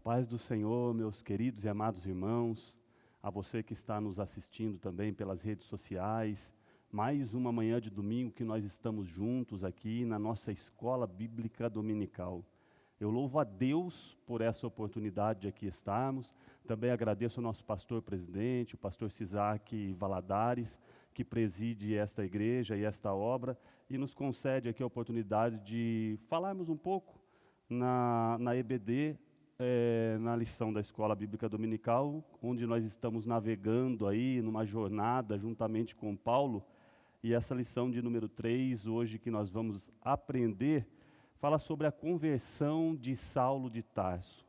paz do Senhor, meus queridos e amados irmãos, a você que está nos assistindo também pelas redes sociais, mais uma manhã de domingo que nós estamos juntos aqui na nossa escola bíblica dominical. Eu louvo a Deus por essa oportunidade de aqui estarmos, também agradeço ao nosso pastor presidente, o pastor Cisac Valadares, que preside esta igreja e esta obra, e nos concede aqui a oportunidade de falarmos um pouco na EBD, na lição da Escola Bíblica Dominical, onde nós estamos navegando aí numa jornada juntamente com Paulo, e essa lição de número 3, hoje que nós vamos aprender, fala sobre a conversão de Saulo de Tarso.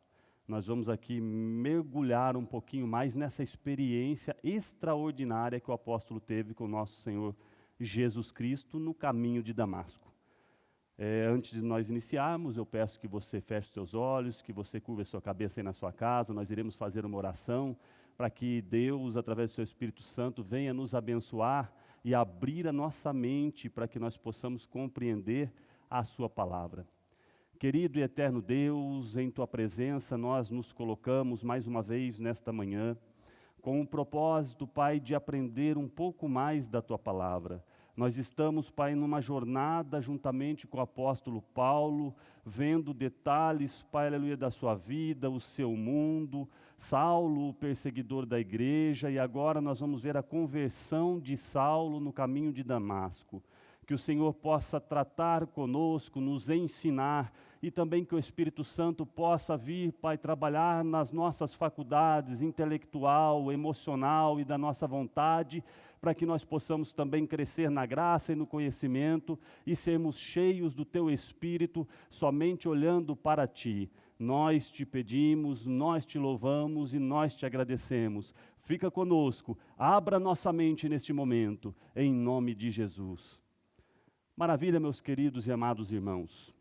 Nós vamos aqui mergulhar um pouquinho mais nessa experiência extraordinária que o apóstolo teve com o nosso Senhor Jesus Cristo no caminho de Damasco. Antes de nós iniciarmos, eu peço que você feche os seus olhos, que você curva a sua cabeça aí na sua casa. Nós iremos fazer uma oração para que Deus, através do seu Espírito Santo, venha nos abençoar e abrir a nossa mente para que nós possamos compreender a sua palavra. Querido e eterno Deus, em tua presença nós nos colocamos mais uma vez nesta manhã, com o propósito, Pai, de aprender um pouco mais da tua palavra. Nós estamos, Pai, numa jornada juntamente com o apóstolo Paulo, vendo detalhes, Pai, aleluia, da sua vida, o seu mundo, Saulo, o perseguidor da igreja, e agora nós vamos ver a conversão de Saulo no caminho de Damasco. Que o Senhor possa tratar conosco, nos ensinar, e também que o Espírito Santo possa vir, Pai, trabalhar nas nossas faculdades intelectual, emocional e da nossa vontade, para que nós possamos também crescer na graça e no conhecimento e sermos cheios do Teu Espírito, somente olhando para Ti. Nós te pedimos, nós te louvamos e nós te agradecemos. Fica conosco, abra nossa mente neste momento, em nome de Jesus. Maravilha, meus queridos e amados irmãos.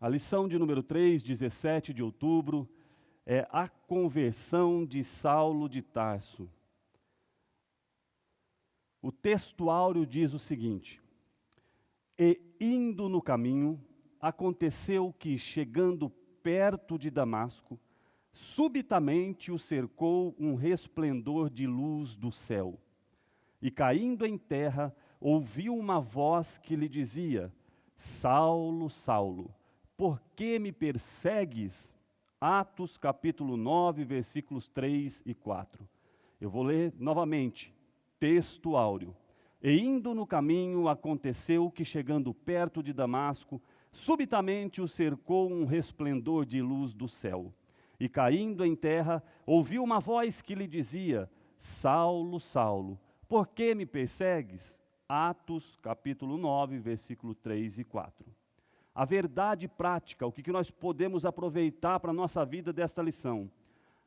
A lição de número 3, 17 de outubro, é a conversão de Saulo de Tarso. O texto áureo diz o seguinte: E indo no caminho, aconteceu que, chegando perto de Damasco, subitamente o cercou um resplendor de luz do céu. E caindo em terra, ouviu uma voz que lhe dizia: Saulo, Saulo, por que me persegues? Atos capítulo 9, versículos 3 e 4. Eu vou ler novamente, texto áureo. E indo no caminho, aconteceu que, chegando perto de Damasco, subitamente o cercou um resplendor de luz do céu. E caindo em terra, ouviu uma voz que lhe dizia: Saulo, Saulo, por que me persegues? Atos, capítulo 9, versículo 3 e 4. A verdade prática, o que nós podemos aproveitar para a nossa vida desta lição?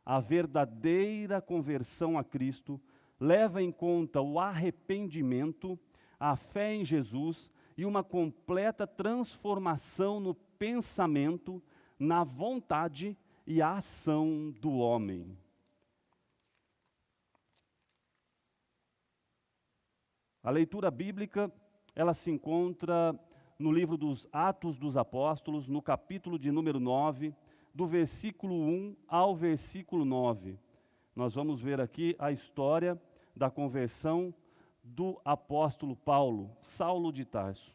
A verdadeira conversão a Cristo leva em conta o arrependimento, a fé em Jesus e uma completa transformação no pensamento, na vontade e a ação do homem. A leitura bíblica, ela se encontra no livro dos Atos dos Apóstolos, no capítulo de número 9, do versículo 1 ao versículo 9. Nós vamos ver aqui a história da conversão do apóstolo Paulo, Saulo de Tarso.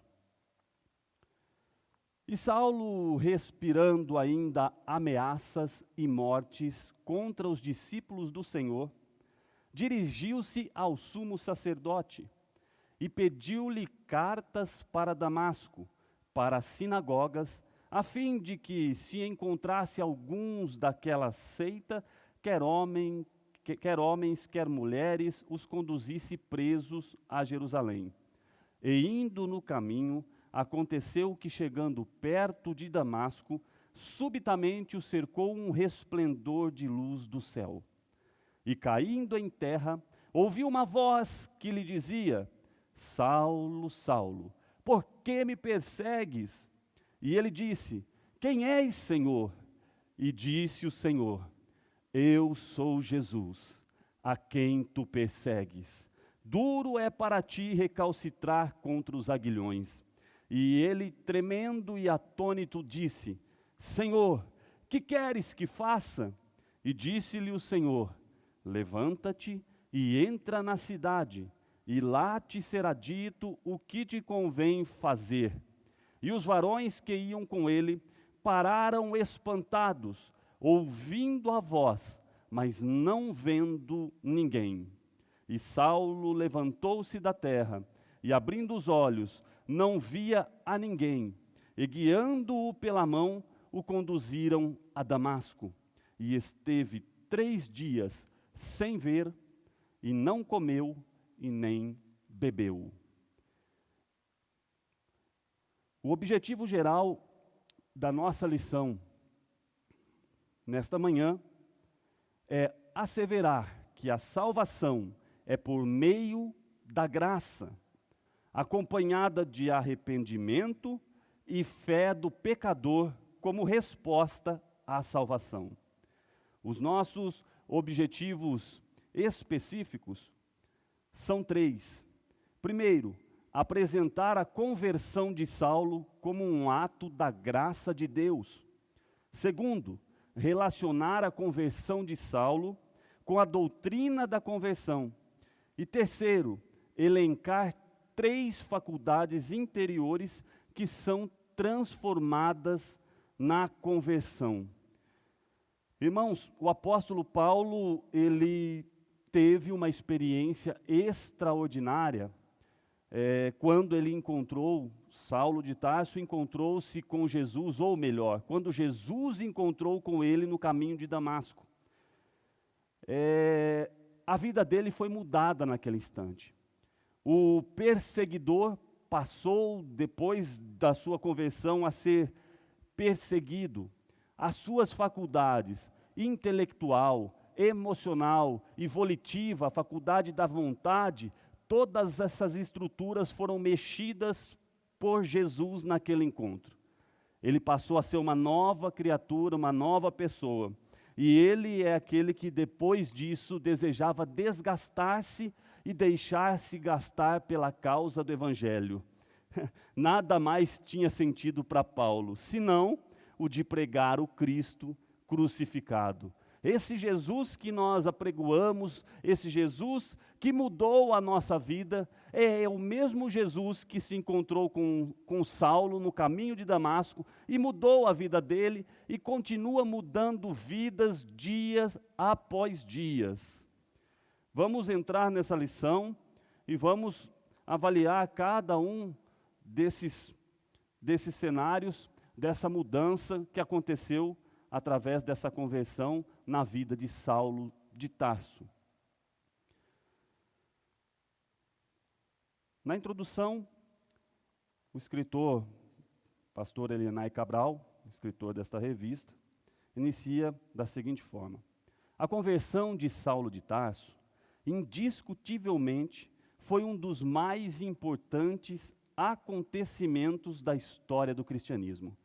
E Saulo, respirando ainda ameaças e mortes contra os discípulos do Senhor, dirigiu-se ao sumo sacerdote e pediu-lhe cartas para Damasco, para as sinagogas, a fim de que, se encontrasse alguns daquela seita, quer homens, quer mulheres, os conduzisse presos a Jerusalém. E indo no caminho, aconteceu que, chegando perto de Damasco, subitamente o cercou um resplendor de luz do céu. E caindo em terra, ouviu uma voz que lhe dizia: Saulo, Saulo, por que me persegues? E ele disse: Quem és, Senhor? E disse o Senhor: Eu sou Jesus, a quem tu persegues. Duro é para ti recalcitrar contra os aguilhões. E ele, tremendo e atônito, disse: Senhor, que queres que faça? E disse-lhe o Senhor: levanta-te e entra na cidade, e lá te será dito o que te convém fazer. E os varões que iam com ele pararam espantados, ouvindo a voz, mas não vendo ninguém. E Saulo levantou-se da terra, e abrindo os olhos, não via a ninguém, e guiando-o pela mão, o conduziram a Damasco. E esteve 3 dias sem ver, e não comeu e nem bebeu. O objetivo geral da nossa lição nesta manhã é asseverar que a salvação é por meio da graça, acompanhada de arrependimento e fé do pecador como resposta à salvação. Os nossos objetivos específicos são 3. Primeiro, apresentar a conversão de Saulo como um ato da graça de Deus. Segundo, relacionar a conversão de Saulo com a doutrina da conversão. E terceiro, elencar 3 faculdades interiores que são transformadas na conversão. Irmãos, o apóstolo Paulo, ele teve uma experiência extraordinária quando ele encontrou, Saulo de Tarso encontrou-se com Jesus, ou melhor, quando Jesus encontrou com ele no caminho de Damasco. A vida dele foi mudada naquele instante. O perseguidor passou, depois da sua conversão, a ser perseguido. As suas faculdades, intelectual, emocional e volitiva, a faculdade da vontade, todas essas estruturas foram mexidas por Jesus naquele encontro. Ele passou a ser uma nova criatura, uma nova pessoa. E ele é aquele que depois disso desejava desgastar-se e deixar-se gastar pela causa do Evangelho. Nada mais tinha sentido para Paulo, senão o de pregar o Cristo crucificado. Esse Jesus que nós apregoamos, esse Jesus que mudou a nossa vida, é o mesmo Jesus que se encontrou com Saulo no caminho de Damasco e mudou a vida dele e continua mudando vidas dias após dias. Vamos entrar nessa lição e vamos avaliar cada um desses cenários, dessa mudança que aconteceu através dessa conversão na vida de Saulo de Tarso. Na introdução, o escritor, pastor Elinay Cabral, escritor desta revista, inicia da seguinte forma: a conversão de Saulo de Tarso, indiscutivelmente, foi um dos mais importantes acontecimentos da história do cristianismo.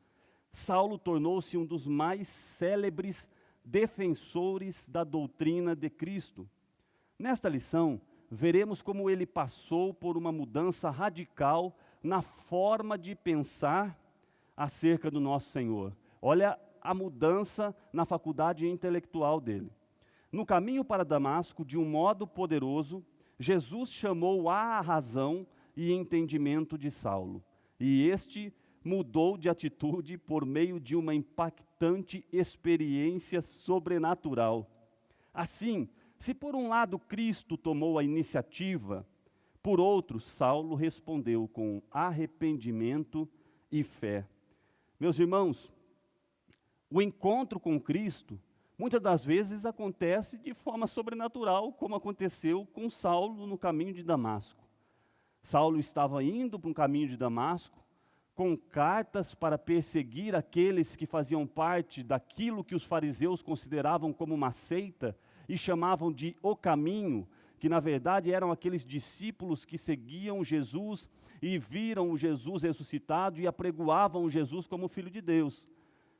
Saulo tornou-se um dos mais célebres defensores da doutrina de Cristo. Nesta lição, veremos como ele passou por uma mudança radical na forma de pensar acerca do nosso Senhor. Olha a mudança na faculdade intelectual dele. No caminho para Damasco, de um modo poderoso, Jesus chamou a razão e entendimento de Saulo. E este mudou de atitude por meio de uma impactante experiência sobrenatural. Assim, se por um lado Cristo tomou a iniciativa, por outro, Saulo respondeu com arrependimento e fé. Meus irmãos, o encontro com Cristo, muitas das vezes acontece de forma sobrenatural, como aconteceu com Saulo no caminho de Damasco. Saulo estava indo para um caminho de Damasco, com cartas para perseguir aqueles que faziam parte daquilo que os fariseus consideravam como uma seita e chamavam de o caminho, que na verdade eram aqueles discípulos que seguiam Jesus e viram o Jesus ressuscitado e apregoavam o Jesus como Filho de Deus.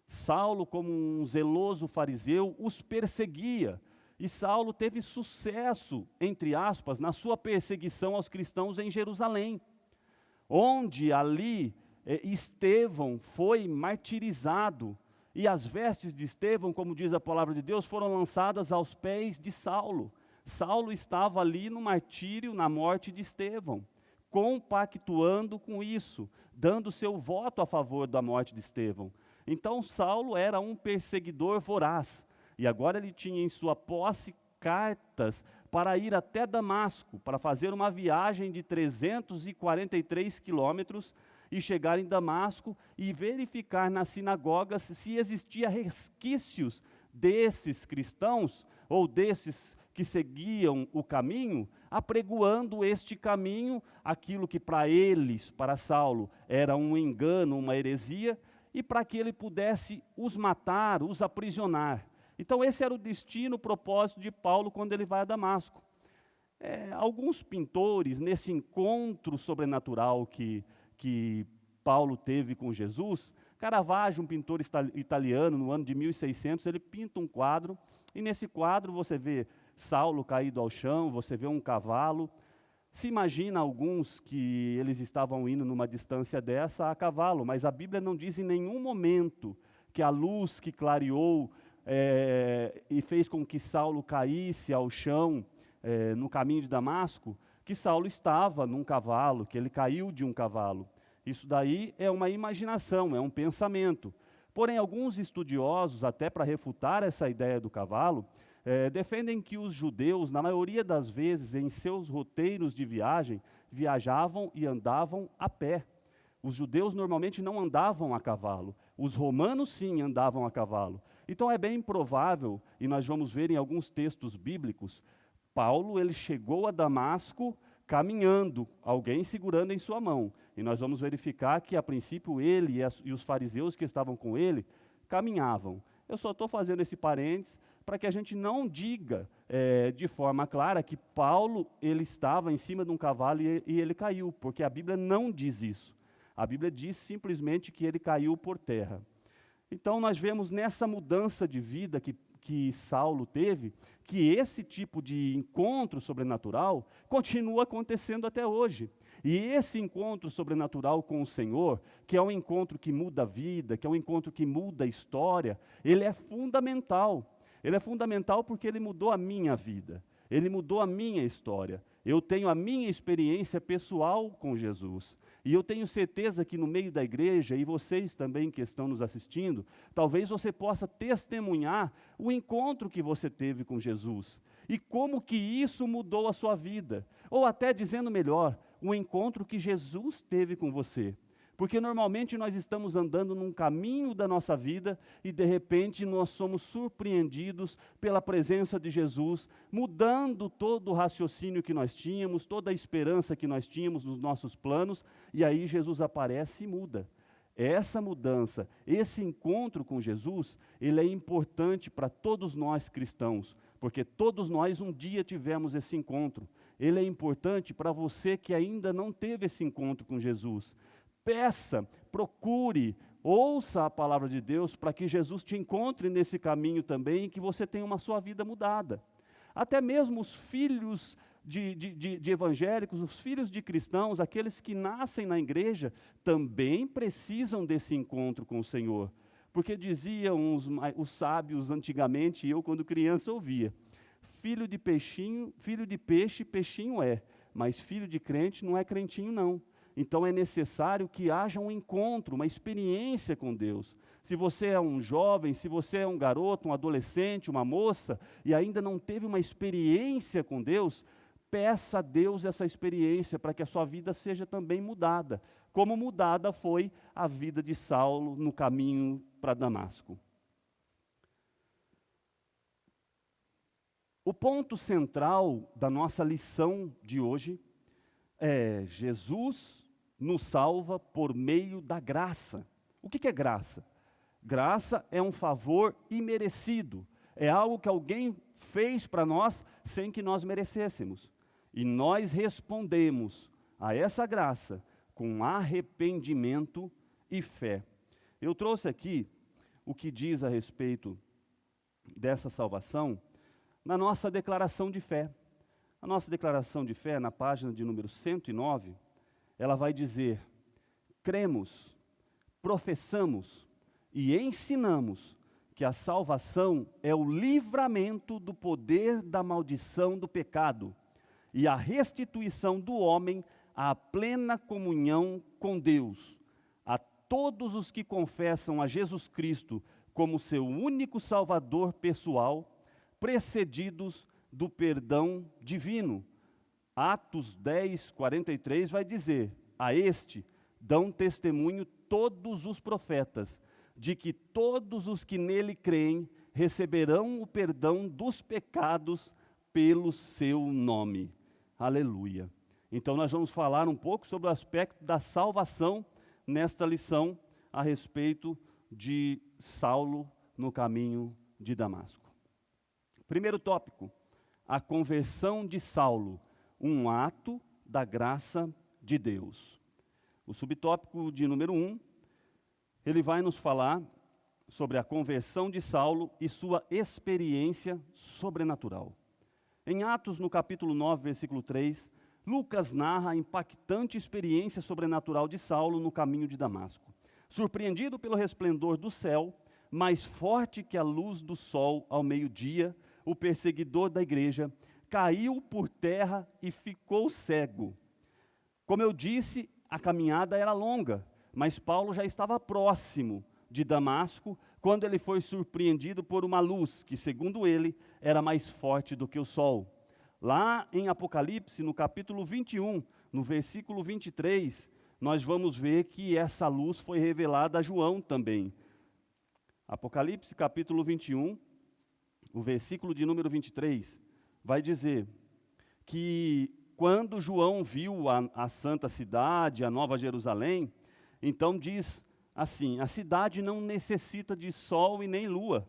Saulo, como um zeloso fariseu, os perseguia, e Saulo teve sucesso, entre aspas, na sua perseguição aos cristãos em Jerusalém, onde ali Estevão foi martirizado E as vestes de Estevão, como diz a palavra de Deus, foram lançadas aos pés de Saulo. Saulo estava ali no martírio, na morte de Estevão, compactuando com isso, dando seu voto a favor da morte de Estevão. Então Saulo era um perseguidor voraz, e agora ele tinha em sua posse cartas para ir até Damasco, para fazer uma viagem de 343 quilômetros e chegar em Damasco e verificar nas sinagogas se existia resquícios desses cristãos ou desses que seguiam o caminho, apregoando este caminho, aquilo que para eles, para Saulo, era um engano, uma heresia, e para que ele pudesse os matar, os aprisionar. Então esse era o destino, o propósito de Paulo quando ele vai a Damasco. Alguns pintores, nesse encontro sobrenatural que Paulo teve com Jesus, Caravaggio, um pintor italiano, no ano de 1600, ele pinta um quadro, e nesse quadro você vê Saulo caído ao chão, você vê um cavalo. Se imagina alguns que eles estavam indo numa distância dessa a cavalo, mas a Bíblia não diz em nenhum momento que a luz que clareou e fez com que Saulo caísse ao chão no caminho de Damasco, que Saulo estava num cavalo, que ele caiu de um cavalo. Isso daí é uma imaginação, é um pensamento. Porém, alguns estudiosos, até para refutar essa ideia do cavalo, defendem que os judeus, na maioria das vezes, em seus roteiros de viagem, viajavam e andavam a pé. Os judeus normalmente não andavam a cavalo, os romanos sim andavam a cavalo. Então é bem provável, e nós vamos ver em alguns textos bíblicos, Paulo ele chegou a Damasco caminhando, alguém segurando em sua mão. E nós vamos verificar que a princípio ele e os fariseus que estavam com ele caminhavam. Eu só estou fazendo esse parênteses para que a gente não diga de forma clara que Paulo ele estava em cima de um cavalo e ele caiu, porque a Bíblia não diz isso. A Bíblia diz simplesmente que ele caiu por terra. Então nós vemos nessa mudança de vida que Saulo teve, que esse tipo de encontro sobrenatural continua acontecendo até hoje. E esse encontro sobrenatural com o Senhor, que é um encontro que muda a vida, que é um encontro que muda a história, ele é fundamental. Ele é fundamental porque ele mudou a minha vida, ele mudou a minha história. Eu tenho a minha experiência pessoal com Jesus. E eu tenho certeza que no meio da igreja, e vocês também que estão nos assistindo, talvez você possa testemunhar o encontro que você teve com Jesus. E como que isso mudou a sua vida. Ou até dizendo melhor, o encontro que Jesus teve com você. Porque normalmente nós estamos andando num caminho da nossa vida e de repente nós somos surpreendidos pela presença de Jesus, mudando todo o raciocínio que nós tínhamos, toda a esperança que nós tínhamos nos nossos planos, e aí Jesus aparece e muda. Essa mudança, esse encontro com Jesus, ele é importante para todos nós cristãos, porque todos nós um dia tivemos esse encontro. Ele é importante para você que ainda não teve esse encontro com Jesus. Peça, procure, ouça a palavra de Deus para que Jesus te encontre nesse caminho também e que você tenha uma sua vida mudada. Até mesmo os filhos de evangélicos, os filhos de cristãos, aqueles que nascem na igreja, também precisam desse encontro com o Senhor. Porque diziam os sábios antigamente, e eu quando criança ouvia, filho de peixe, peixinho é, mas filho de crente não é crentinho não. Então é necessário que haja um encontro, uma experiência com Deus. Se você é um jovem, se você é um garoto, um adolescente, uma moça, e ainda não teve uma experiência com Deus, peça a Deus essa experiência para que a sua vida seja também mudada, como mudada foi a vida de Saulo no caminho para Damasco. O ponto central da nossa lição de hoje é Jesus nos salva por meio da graça. O que é graça? Graça é um favor imerecido, é algo que alguém fez para nós sem que nós merecêssemos. E nós respondemos a essa graça com arrependimento e fé. Eu trouxe aqui o que diz a respeito dessa salvação na nossa declaração de fé. A nossa declaração de fé, na página de número 109, ela vai dizer: cremos, professamos e ensinamos que a salvação é o livramento do poder da maldição do pecado e a restituição do homem à plena comunhão com Deus. A todos os que confessam a Jesus Cristo como seu único Salvador pessoal, precedidos do perdão divino. Atos 10, 43 vai dizer: a este dão testemunho todos os profetas, de que todos os que nele creem receberão o perdão dos pecados pelo seu nome. Aleluia. Então nós vamos falar um pouco sobre o aspecto da salvação nesta lição a respeito de Saulo no caminho de Damasco. Primeiro tópico, a conversão de Saulo, um ato da graça de Deus. O subtópico de número 1, ele vai nos falar sobre a conversão de Saulo e sua experiência sobrenatural. Em Atos, no capítulo 9, versículo 3, Lucas narra a impactante experiência sobrenatural de Saulo no caminho de Damasco. Surpreendido pelo resplendor do céu, mais forte que a luz do sol ao meio-dia, o perseguidor da igreja caiu por terra e ficou cego. Como eu disse, a caminhada era longa, mas Paulo já estava próximo de Damasco quando ele foi surpreendido por uma luz que, segundo ele, era mais forte do que o sol. Lá em Apocalipse, no capítulo 21, no versículo 23, nós vamos ver que essa luz foi revelada a João também. Apocalipse, capítulo 21, o versículo de número 23, vai dizer que quando João viu a santa cidade, a nova Jerusalém, então diz assim: a cidade não necessita de sol e nem lua,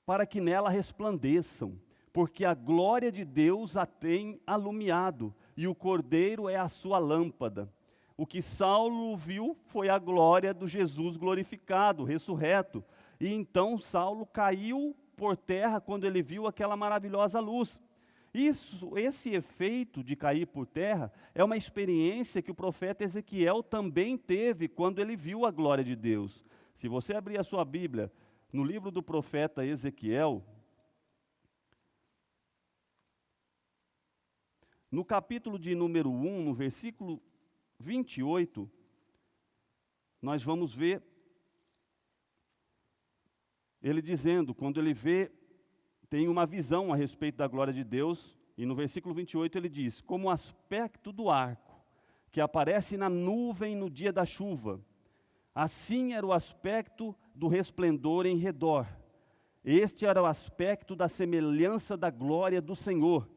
para que nela resplandeçam, porque a glória de Deus a tem alumiado, e o Cordeiro é a sua lâmpada. O que Saulo viu foi a glória do Jesus glorificado, ressurreto, e então Saulo caiu por terra quando ele viu aquela maravilhosa luz. Esse efeito de cair por terra é uma experiência que o profeta Ezequiel também teve quando ele viu a glória de Deus. Se você abrir a sua Bíblia no livro do profeta Ezequiel, no capítulo de número 1, no versículo 28, nós vamos ver ele dizendo, quando ele tem uma visão a respeito da glória de Deus, e no versículo 28 ele diz: como o aspecto do arco, que aparece na nuvem no dia da chuva, assim era o aspecto do resplendor em redor. Este era o aspecto da semelhança da glória do Senhor.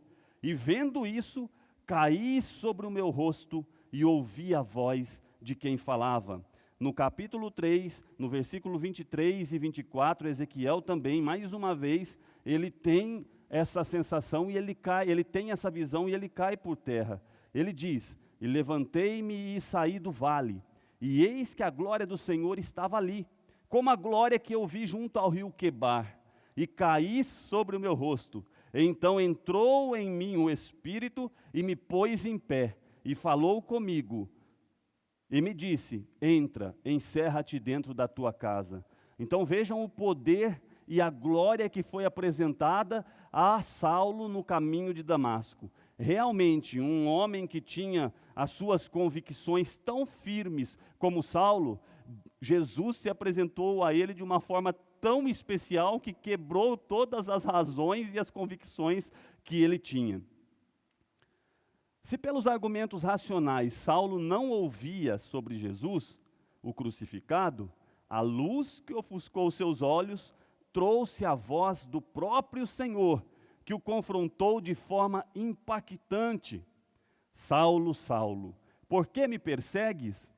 E vendo isso, caí sobre o meu rosto e ouvi a voz de quem falava. No capítulo 3, no versículo 23 e 24, Ezequiel também, mais uma vez, ele tem essa sensação e ele tem essa visão e ele cai por terra. Ele diz: e levantei-me e saí do vale, e eis que a glória do Senhor estava ali, como a glória que eu vi junto ao rio Quebar, e caí sobre o meu rosto. Então entrou em mim o Espírito e me pôs em pé, e falou comigo, e me disse: entra, encerra-te dentro da tua casa. Então vejam o poder e a glória que foi apresentada a Saulo no caminho de Damasco. Realmente, um homem que tinha as suas convicções tão firmes como Saulo, Jesus se apresentou a ele de uma forma tão especial que quebrou todas as razões e as convicções que ele tinha. Se pelos argumentos racionais Saulo não ouvia sobre Jesus, o crucificado, a luz que ofuscou seus olhos trouxe a voz do próprio Senhor, que o confrontou de forma impactante. Saulo, Saulo, por que me persegues?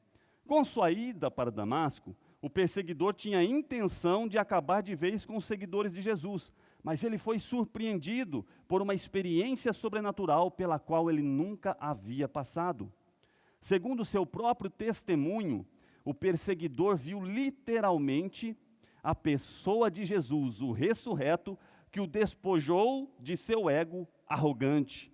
Com sua ida para Damasco, o perseguidor tinha a intenção de acabar de vez com os seguidores de Jesus, mas ele foi surpreendido por uma experiência sobrenatural pela qual ele nunca havia passado. Segundo seu próprio testemunho, o perseguidor viu literalmente a pessoa de Jesus, o ressurreto, que o despojou de seu ego arrogante.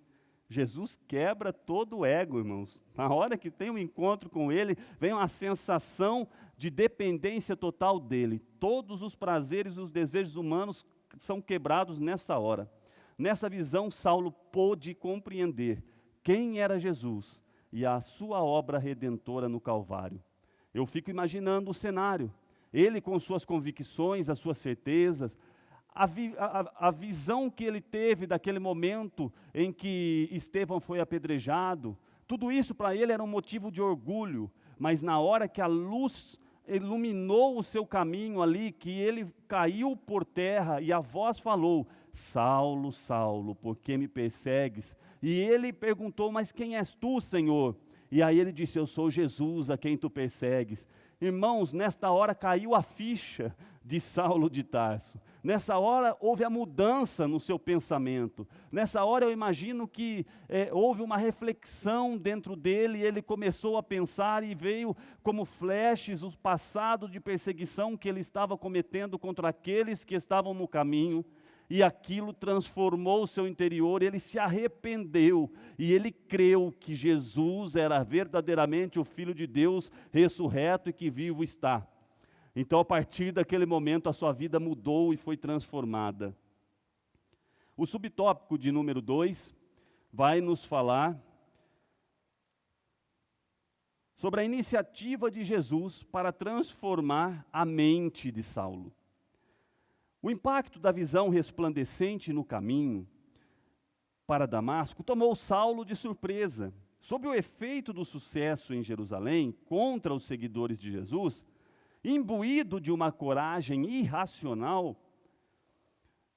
Jesus quebra todo o ego, irmãos. Na hora que tem um encontro com Ele, vem uma sensação de dependência total dEle. Todos os prazeres e os desejos humanos são quebrados nessa hora. Nessa visão, Saulo pôde compreender quem era Jesus e a sua obra redentora no Calvário. Eu fico imaginando o cenário. Ele com suas convicções, as suas certezas, a visão que ele teve daquele momento em que Estevão foi apedrejado, tudo isso para ele era um motivo de orgulho, mas na hora que a luz iluminou o seu caminho ali, que ele caiu por terra e a voz falou: Saulo, Saulo, por que me persegues? E ele perguntou: mas quem és tu, Senhor? E aí ele disse: eu sou Jesus a quem tu persegues. Irmãos, nesta hora caiu a ficha de Saulo de Tarso. Nessa hora houve a mudança no seu pensamento. Nessa hora eu imagino que houve uma reflexão dentro dele, e ele começou a pensar e veio como flashes o passado de perseguição que ele estava cometendo contra aqueles que estavam no caminho. E aquilo transformou o seu interior, ele se arrependeu, e ele creu que Jesus era verdadeiramente o Filho de Deus, ressurreto e que vivo está. Então, a partir daquele momento, a sua vida mudou e foi transformada. O subtópico de número 2 vai nos falar sobre a iniciativa de Jesus para transformar a mente de Saulo. O impacto da visão resplandecente no caminho para Damasco tomou Saulo de surpresa. Sob o efeito do sucesso em Jerusalém contra os seguidores de Jesus, imbuído de uma coragem irracional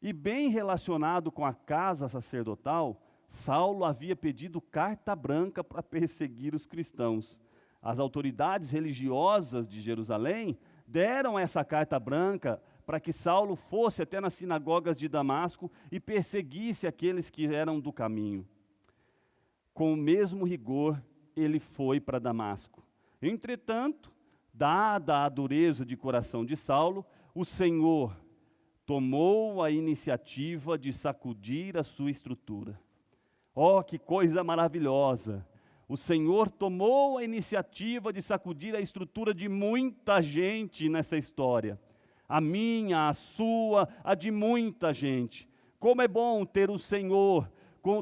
e bem relacionado com a casa sacerdotal, Saulo havia pedido carta branca para perseguir os cristãos. As autoridades religiosas de Jerusalém deram essa carta branca para que Saulo fosse até nas sinagogas de Damasco e perseguisse aqueles que eram do caminho. Com o mesmo rigor, ele foi para Damasco. Entretanto, dada a dureza de coração de Saulo, o Senhor tomou a iniciativa de sacudir a sua estrutura. Oh, que coisa maravilhosa! O Senhor tomou a iniciativa de sacudir a estrutura de muita gente nessa história. A minha, a sua, a de muita gente. Como é bom ter o Senhor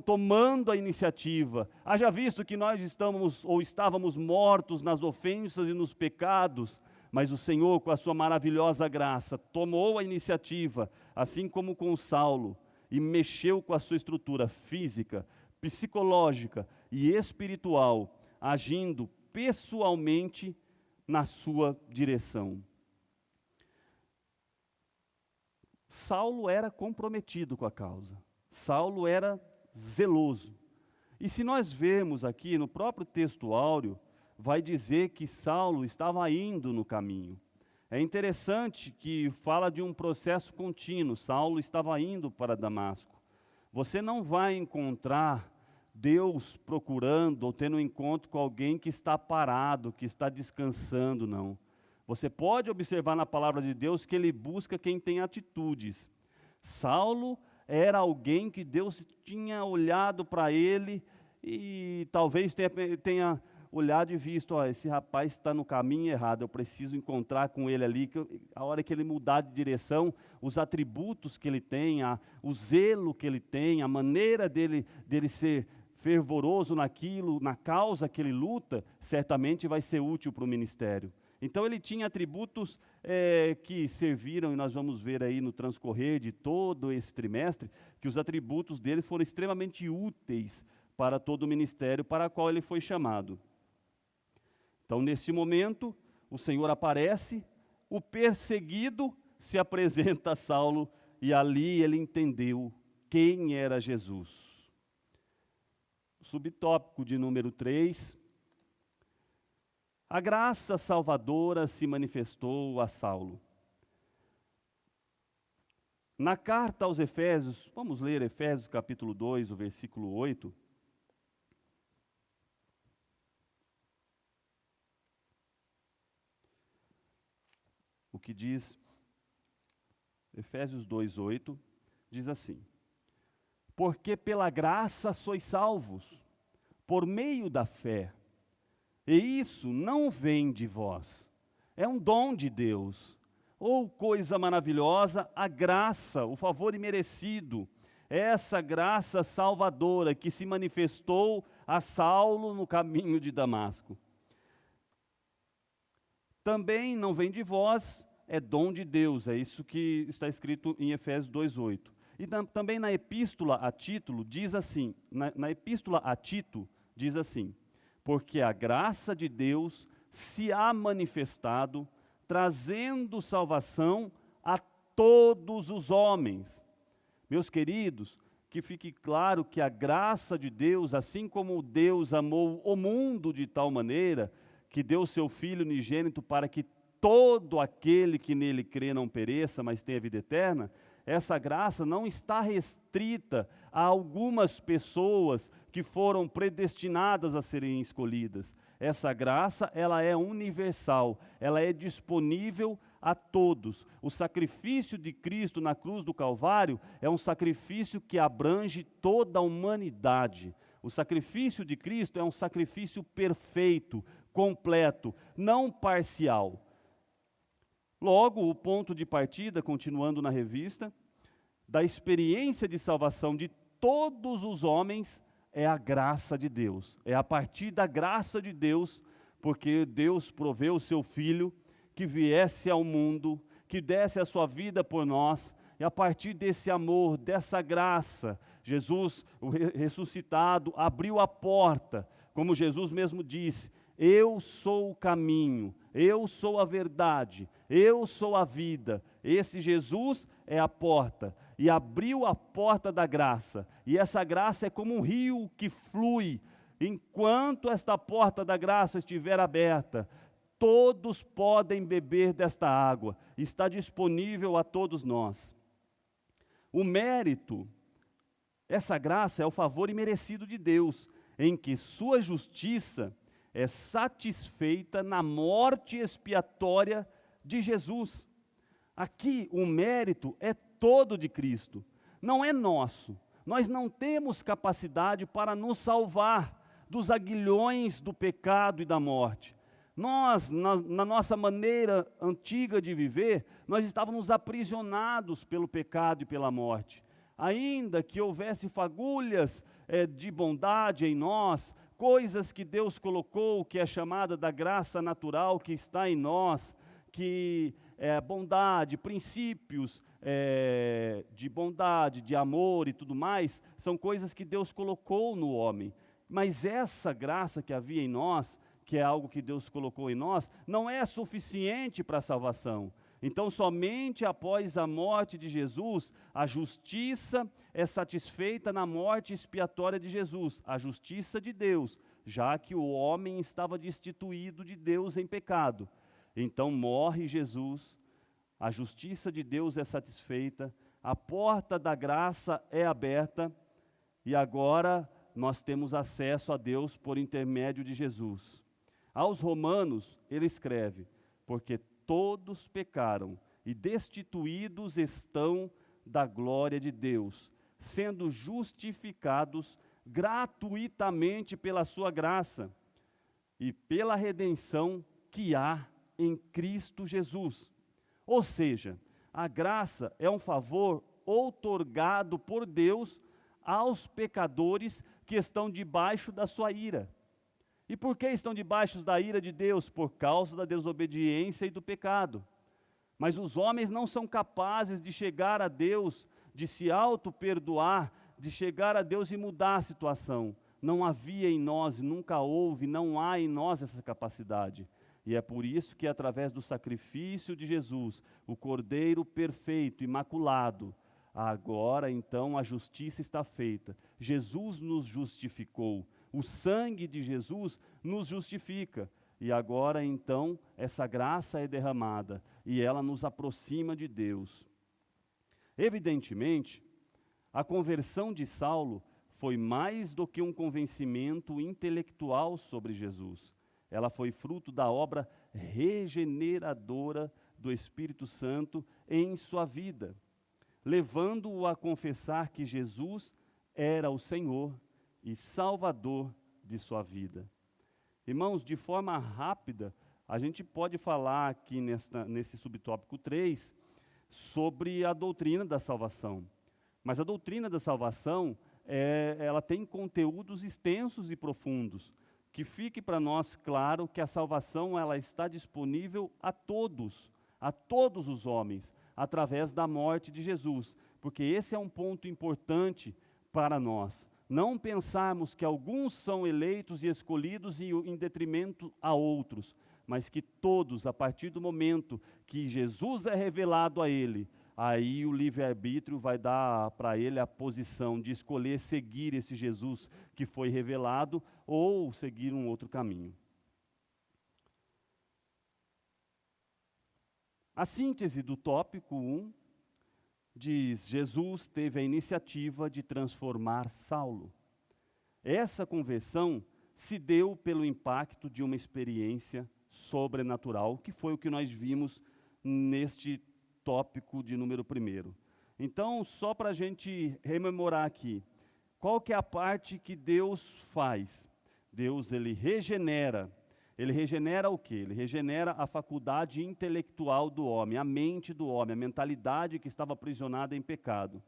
tomando a iniciativa. Haja visto que nós estávamos mortos nas ofensas e nos pecados, mas o Senhor, com a sua maravilhosa graça, tomou a iniciativa, assim como com Saulo, e mexeu com a sua estrutura física, psicológica e espiritual, agindo pessoalmente na sua direção. Saulo era comprometido com a causa. Saulo era zeloso. E se nós vemos aqui no próprio texto áureo, vai dizer que Saulo estava indo no caminho. É interessante que fala de um processo contínuo. Saulo estava indo para Damasco. Você não vai encontrar Deus procurando ou tendo um encontro com alguém que está parado, que está descansando, não. Você pode observar na palavra de Deus que ele busca quem tem atitudes. Saulo era alguém que Deus tinha olhado para ele e talvez tenha olhado e visto: ó, esse rapaz está no caminho errado, eu preciso encontrar com ele ali, a hora que ele mudar de direção, os atributos que ele tem, o zelo que ele tem, a maneira dele ser fervoroso naquilo, na causa que ele luta, certamente vai ser útil para o ministério. Então ele tinha atributos que serviram, e nós vamos ver aí no transcorrer de todo esse trimestre, que os atributos dele foram extremamente úteis para todo o ministério para o qual ele foi chamado. Então, nesse momento, o Senhor aparece, o perseguido se apresenta a Saulo, e ali ele entendeu quem era Jesus. Subtópico de número 3. A graça salvadora se manifestou a Saulo. Na carta aos Efésios, vamos ler Efésios capítulo 2, o versículo 8. O que diz, Efésios 2, 8, diz assim: Porque pela graça sois salvos, por meio da fé. E isso não vem de vós, é um dom de Deus. Ou coisa maravilhosa, a graça, o favor imerecido, essa graça salvadora que se manifestou a Saulo no caminho de Damasco. Também não vem de vós, é dom de Deus, é isso que está escrito em Efésios 2:8. E também na epístola a Tito diz assim, na epístola a Tito diz assim: porque a graça de Deus se há manifestado, trazendo salvação a todos os homens. Meus queridos, que fique claro que a graça de Deus, assim como Deus amou o mundo de tal maneira, que deu seu Filho unigênito para que todo aquele que nele crê não pereça, mas tenha vida eterna, essa graça não está restrita a algumas pessoas que foram predestinadas a serem escolhidas. Essa graça, ela é universal, ela é disponível a todos. O sacrifício de Cristo na cruz do Calvário é um sacrifício que abrange toda a humanidade. O sacrifício de Cristo é um sacrifício perfeito, completo, não parcial. Logo, o ponto de partida, continuando na revista, da experiência de salvação de todos os homens é a graça de Deus. É a partir da graça de Deus, porque Deus proveu o seu Filho que viesse ao mundo, que desse a sua vida por nós, e a partir desse amor, dessa graça, Jesus, o ressuscitado, abriu a porta, como Jesus mesmo disse: eu sou o caminho, eu sou a verdade, eu sou a vida. Esse Jesus é a porta, e abriu a porta da graça, e essa graça é como um rio que flui. Enquanto esta porta da graça estiver aberta, todos podem beber desta água, está disponível a todos nós. O mérito, essa graça é o favor imerecido de Deus, em que sua justiça é satisfeita na morte expiatória de Jesus. Aqui o mérito é todo de Cristo, não é nosso. Nós não temos capacidade para nos salvar dos aguilhões do pecado e da morte. Nós, na nossa maneira antiga de viver, nós estávamos aprisionados pelo pecado e pela morte. Ainda que houvesse fagulhas de bondade em nós, coisas que Deus colocou, que é chamada da graça natural que está em nós, que é bondade, princípios de bondade, de amor e tudo mais, são coisas que Deus colocou no homem. Mas essa graça que havia em nós, que é algo que Deus colocou em nós, não é suficiente para a salvação. Então, somente após a morte de Jesus, a justiça é satisfeita na morte expiatória de Jesus, a justiça de Deus, já que o homem estava destituído de Deus em pecado. Então morre Jesus, a justiça de Deus é satisfeita, a porta da graça é aberta, e agora nós temos acesso a Deus por intermédio de Jesus. Aos Romanos, ele escreve: porque todos pecaram e destituídos estão da glória de Deus, sendo justificados gratuitamente pela sua graça e pela redenção que há em Cristo Jesus. Ou seja, a graça é um favor outorgado por Deus aos pecadores que estão debaixo da sua ira. E por que estão debaixo da ira de Deus? Por causa da desobediência e do pecado. Mas os homens não são capazes de chegar a Deus, de se auto-perdoar, de chegar a Deus e mudar a situação. Não havia em nós, nunca houve, não há em nós essa capacidade. E é por isso que através do sacrifício de Jesus, o Cordeiro perfeito, imaculado, agora então a justiça está feita. Jesus nos justificou. O sangue de Jesus nos justifica, e agora então essa graça é derramada, e ela nos aproxima de Deus. Evidentemente, a conversão de Saulo foi mais do que um convencimento intelectual sobre Jesus. Ela foi fruto da obra regeneradora do Espírito Santo em sua vida, levando-o a confessar que Jesus era o Senhor e Salvador de sua vida. Irmãos, de forma rápida, a gente pode falar aqui nesse subtópico 3 sobre a doutrina da salvação. Mas a doutrina da salvação, ela tem conteúdos extensos e profundos, que fique para nós claro que a salvação ela está disponível a todos os homens, através da morte de Jesus, porque esse é um ponto importante para nós. Não pensarmos que alguns são eleitos e escolhidos em detrimento a outros, mas que todos, a partir do momento que Jesus é revelado a ele, aí o livre-arbítrio vai dar para ele a posição de escolher seguir esse Jesus que foi revelado ou seguir um outro caminho. A síntese do tópico 1 diz: Jesus teve a iniciativa de transformar Saulo. Essa conversão se deu pelo impacto de uma experiência sobrenatural, que foi o que nós vimos neste tópico de número 1. Então, só para a gente rememorar aqui, qual que é a parte que Deus faz? Deus, ele regenera. Ele regenera o quê? Ele regenera a faculdade intelectual do homem, a mente do homem, a mentalidade que estava aprisionada em pecado.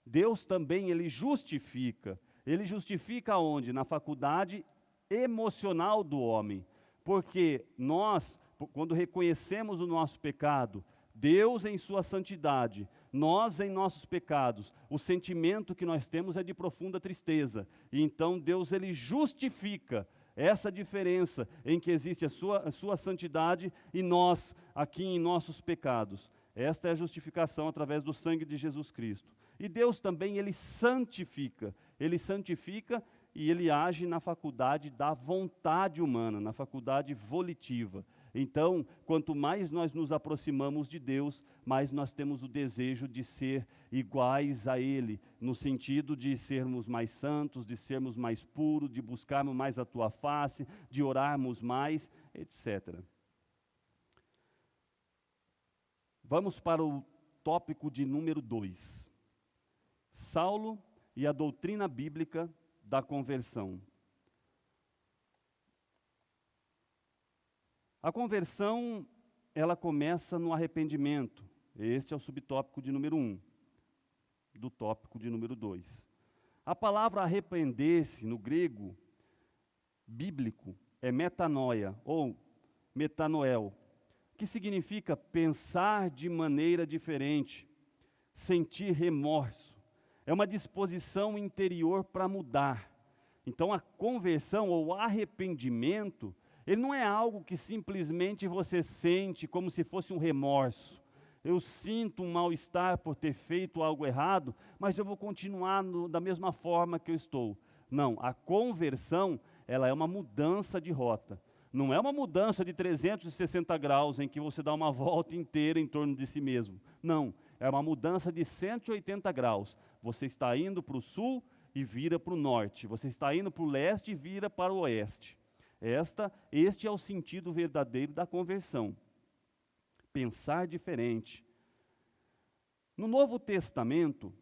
Deus também, ele justifica. Ele justifica onde? Na faculdade emocional do homem. Porque nós, quando reconhecemos o nosso pecado, Deus em sua santidade, nós em nossos pecados, o sentimento que nós temos é de profunda tristeza. E então Deus, ele justifica essa diferença em que existe a sua santidade e nós, aqui em nossos pecados. Esta é a justificação através do sangue de Jesus Cristo. E Deus também, ele santifica e ele age na faculdade da vontade humana, na faculdade volitiva. Então, quanto mais nós nos aproximamos de Deus, mais nós temos o desejo de ser iguais a Ele, no sentido de sermos mais santos, de sermos mais puros, de buscarmos mais a Tua face, de orarmos mais, etc. Vamos para o tópico de número 2. Saulo e a doutrina bíblica da conversão. A conversão, ela começa no arrependimento. Este é o subtópico de número 1, do tópico de número 2. A palavra arrepender-se, no grego bíblico, é metanoia, ou metanoel, que significa pensar de maneira diferente, sentir remorso. É uma disposição interior para mudar. Então, a conversão ou arrependimento, ele não é algo que simplesmente você sente como se fosse um remorso. Eu sinto um mal-estar por ter feito algo errado, mas eu vou continuar da mesma forma que eu estou. Não, a conversão, ela é uma mudança de rota. Não é uma mudança de 360 graus em que você dá uma volta inteira em torno de si mesmo. Não, é uma mudança de 180 graus. Você está indo para o sul e vira para o norte. Você está indo para o leste e vira para o oeste. Este é o sentido verdadeiro da conversão. Pensar diferente. No Novo Testamento,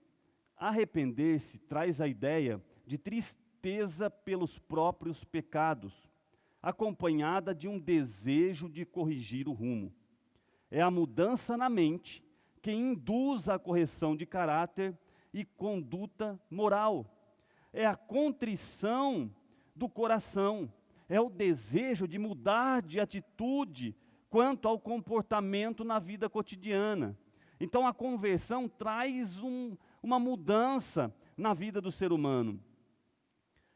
arrepender-se traz a ideia de tristeza pelos próprios pecados, acompanhada de um desejo de corrigir o rumo. É a mudança na mente que induz a correção de caráter e conduta moral. É a contrição do coração. É o desejo de mudar de atitude quanto ao comportamento na vida cotidiana. Então a conversão traz uma mudança na vida do ser humano.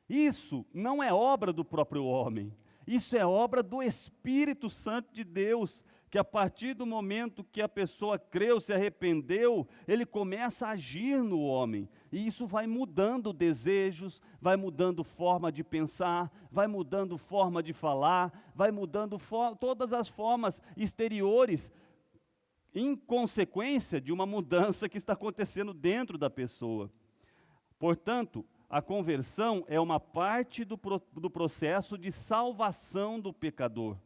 Isso não é obra do próprio homem, isso é obra do Espírito Santo de Deus, que a partir do momento que a pessoa creu, se arrependeu, ele começa a agir no homem. E isso vai mudando desejos, vai mudando forma de pensar, vai mudando forma de falar, vai mudando todas as formas exteriores, em consequência de uma mudança que está acontecendo dentro da pessoa. Portanto, a conversão é uma parte do processo de salvação do pecador.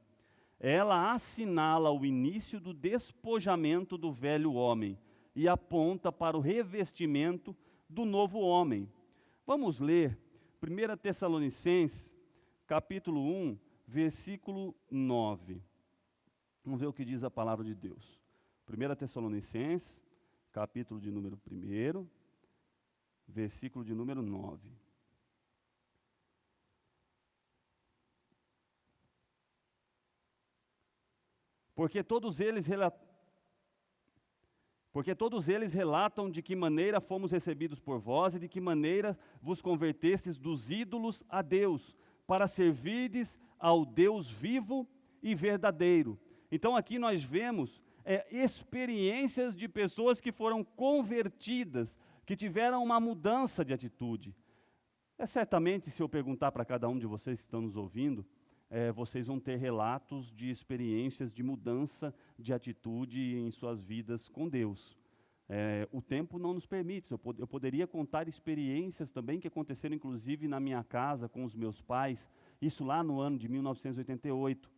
Ela assinala o início do despojamento do velho homem e aponta para o revestimento do novo homem. Vamos ler 1 Tessalonicenses, capítulo 1, versículo 9. Vamos ver o que diz a palavra de Deus. 1 Tessalonicenses, capítulo de número 1, versículo de número 9. Porque todos eles relatam de que maneira fomos recebidos por vós e de que maneira vos convertestes dos ídolos a Deus, para servirdes ao Deus vivo e verdadeiro. Então aqui nós vemos experiências de pessoas que foram convertidas, que tiveram uma mudança de atitude. Certamente, se eu perguntar para cada um de vocês que estão nos ouvindo, vocês vão ter relatos de experiências de mudança de atitude em suas vidas com Deus. O tempo não nos permite, eu poderia contar experiências também que aconteceram inclusive na minha casa com os meus pais, isso lá no ano de 1988.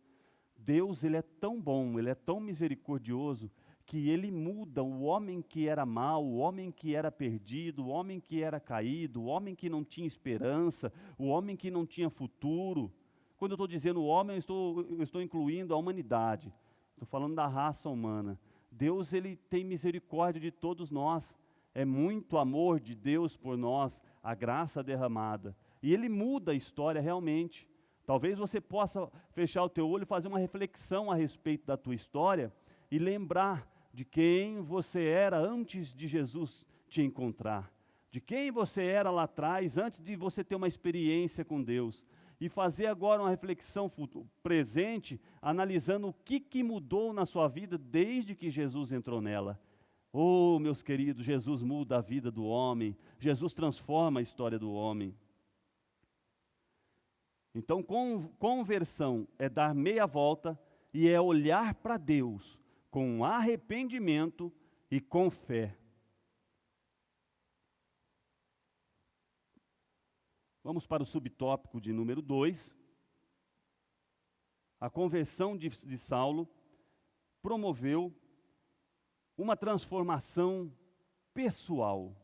Deus, Ele é tão bom, Ele é tão misericordioso, que Ele muda o homem que era mau, o homem que era perdido, o homem que era caído, o homem que não tinha esperança, o homem que não tinha futuro. Quando eu estou dizendo o homem, eu estou incluindo a humanidade, estou falando da raça humana. Deus, Ele tem misericórdia de todos nós, é muito amor de Deus por nós, a graça derramada, e Ele muda a história realmente. Talvez você possa fechar o teu olho e fazer uma reflexão a respeito da tua história e lembrar de quem você era antes de Jesus te encontrar, de quem você era lá atrás, antes de você ter uma experiência com Deus, e fazer agora uma reflexão presente, analisando o que mudou na sua vida desde que Jesus entrou nela. Oh, meus queridos, Jesus muda a vida do homem, Jesus transforma a história do homem. Então, conversão é dar meia volta e é olhar para Deus com arrependimento e com fé. Vamos para o subtópico de número 2. A conversão de Saulo promoveu uma transformação pessoal.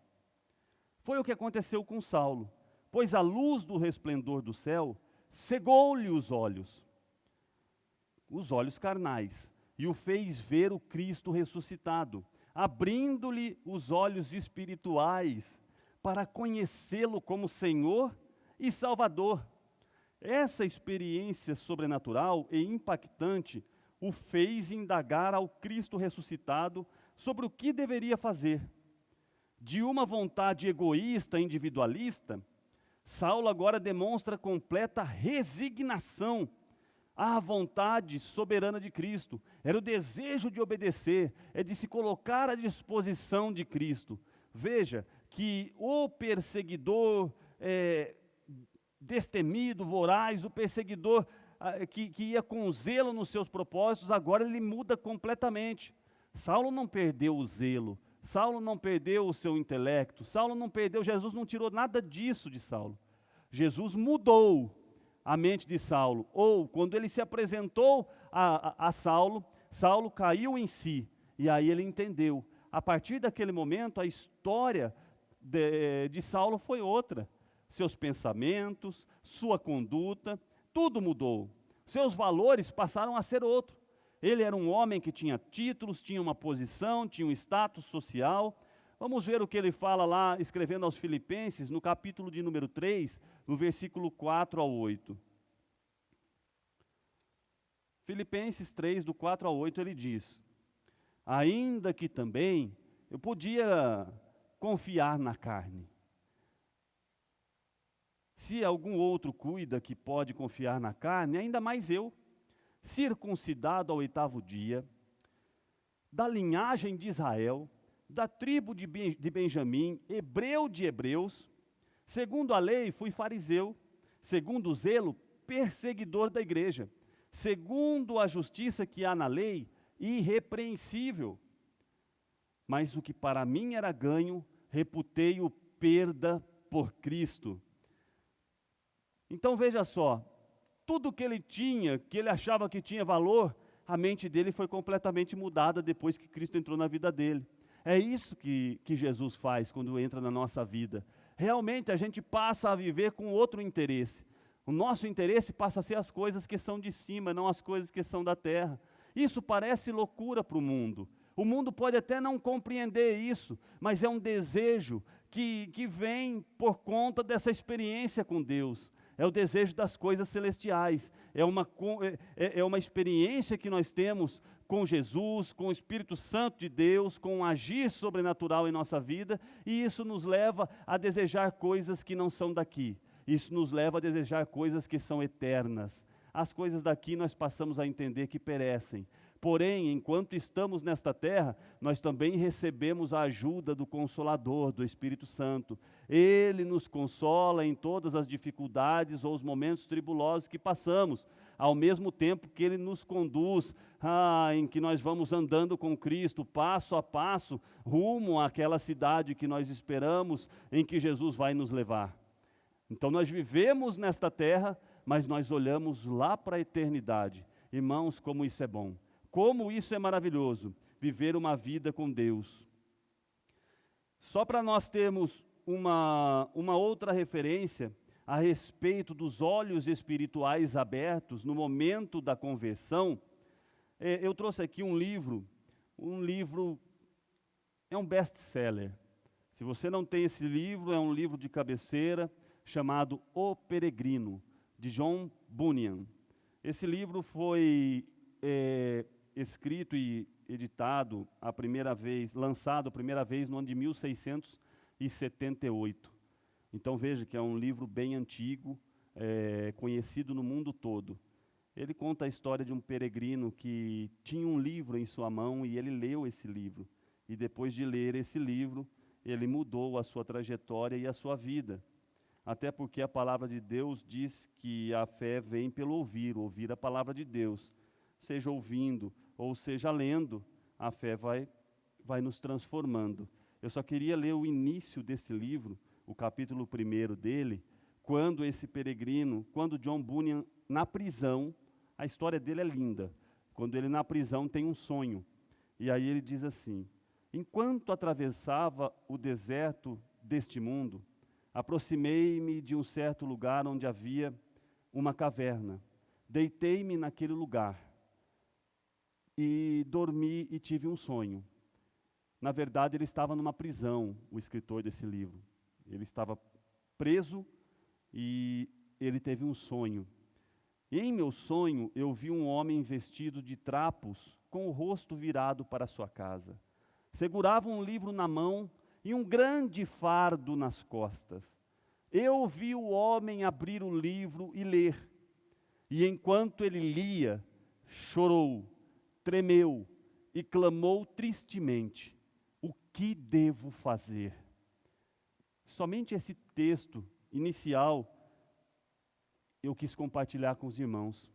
Foi o que aconteceu com Saulo, pois a luz do resplendor do céu cegou-lhe os olhos carnais, e o fez ver o Cristo ressuscitado, abrindo-lhe os olhos espirituais para conhecê-lo como Senhor e Salvador. Essa experiência sobrenatural e impactante o fez indagar ao Cristo ressuscitado sobre o que deveria fazer. De uma vontade egoísta, individualista, Saulo agora demonstra completa resignação à vontade soberana de Cristo. Era o desejo de obedecer, de se colocar à disposição de Cristo. Veja que o perseguidor destemido, voraz, o perseguidor que ia com zelo nos seus propósitos, agora ele muda completamente. Saulo não perdeu o zelo, Saulo não perdeu o seu intelecto, Saulo não perdeu, Jesus não tirou nada disso de Saulo. Jesus mudou a mente de Saulo, ou quando ele se apresentou a Saulo, Saulo caiu em si, e aí ele entendeu. A partir daquele momento, a história de Saulo foi outra. Seus pensamentos, sua conduta, tudo mudou. Seus valores passaram a ser outro. Ele era um homem que tinha títulos, tinha uma posição, tinha um status social. Vamos ver o que ele fala lá, escrevendo aos Filipenses, no capítulo de número 3, no versículo 4 ao 8. Filipenses 3, do 4 ao 8, ele diz: ainda que também eu podia confiar na carne. Se algum outro cuida que pode confiar na carne, ainda mais eu, circuncidado ao 8º dia, da linhagem de Israel, da tribo de Benjamim, hebreu de hebreus, segundo a lei fui fariseu, segundo o zelo, perseguidor da igreja, segundo a justiça que há na lei, irrepreensível. Mas o que para mim era ganho, reputei-o perda por Cristo. Então veja só, tudo que ele tinha, que ele achava que tinha valor, a mente dele foi completamente mudada depois que Cristo entrou na vida dele. É isso que Jesus faz quando entra na nossa vida. realmente a gente passa a viver com outro interesse. O nosso interesse passa a ser as coisas que são de cima, não as coisas que são da terra. Isso parece loucura para o mundo. O mundo pode até não compreender isso, mas é um desejo que vem por conta dessa experiência com Deus. É o desejo das coisas celestiais. É uma experiência que nós temos com Jesus, com o Espírito Santo de Deus, com um agir sobrenatural em nossa vida, e isso nos leva a desejar coisas que não são daqui. Isso nos leva a desejar coisas que são eternas. As coisas daqui nós passamos a entender que perecem. Porém, enquanto estamos nesta terra, nós também recebemos a ajuda do Consolador, do Espírito Santo. Ele nos consola em todas as dificuldades ou os momentos tribulosos que passamos, ao mesmo tempo que Ele nos conduz, em que nós vamos andando com Cristo, passo a passo, rumo àquela cidade que nós esperamos, em que Jesus vai nos levar. Então nós vivemos nesta terra, mas nós olhamos lá para a eternidade. Irmãos, como isso é bom. Como isso é maravilhoso, viver uma vida com Deus. Só para nós termos uma outra referência a respeito dos olhos espirituais abertos no momento da conversão, eu trouxe aqui um livro é um best-seller. Se você não tem esse livro, é um livro de cabeceira chamado O Peregrino, de John Bunyan. Esse livro foi escrito e editado lançado a primeira vez no ano de 1678. Então veja que é um livro bem antigo, conhecido no mundo todo. Ele conta a história de um peregrino que tinha um livro em sua mão e ele leu esse livro. E depois de ler esse livro, ele mudou a sua trajetória e a sua vida. Até porque a palavra de Deus diz que a fé vem pelo ouvir a palavra de Deus. Seja ouvindo ou seja lendo, a fé vai nos transformando. Eu só queria ler o início desse livro, o capítulo 1 dele, quando John Bunyan, na prisão, a história dele é linda, quando ele na prisão tem um sonho, e aí ele diz assim: enquanto atravessava o deserto deste mundo, aproximei-me de um certo lugar onde havia uma caverna, deitei-me naquele lugar, e dormi e tive um sonho. Na verdade, ele estava numa prisão, o escritor desse livro. Ele estava preso e ele teve um sonho. E em meu sonho, eu vi um homem vestido de trapos, com o rosto virado para sua casa. Segurava um livro na mão e um grande fardo nas costas. Eu vi o homem abrir o livro e ler. E enquanto ele lia, chorou, tremeu e clamou tristemente: o que devo fazer? Somente esse texto inicial eu quis compartilhar com os irmãos.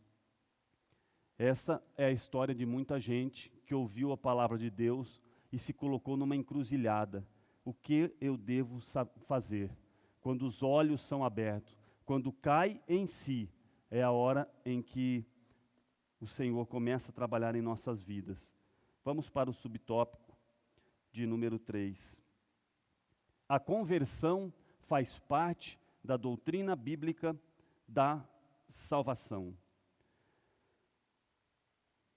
Essa é a história de muita gente que ouviu a palavra de Deus e se colocou numa encruzilhada. O que eu devo fazer? Quando os olhos são abertos, quando cai em si, é a hora em que o Senhor começa a trabalhar em nossas vidas. Vamos para o subtópico de número 3. A conversão faz parte da doutrina bíblica da salvação.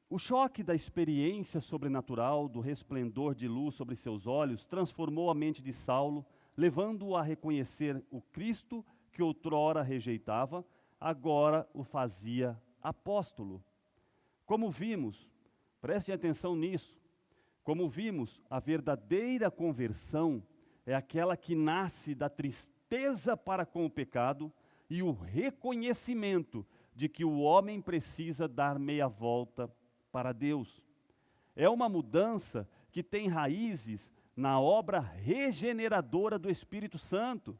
O choque da experiência sobrenatural, do resplendor de luz sobre seus olhos, transformou a mente de Saulo, levando-o a reconhecer o Cristo que outrora rejeitava, agora o fazia apóstolo. Como vimos, prestem atenção nisso, como vimos, a verdadeira conversão é aquela que nasce da tristeza para com o pecado e o reconhecimento de que o homem precisa dar meia volta para Deus. É uma mudança que tem raízes na obra regeneradora do Espírito Santo,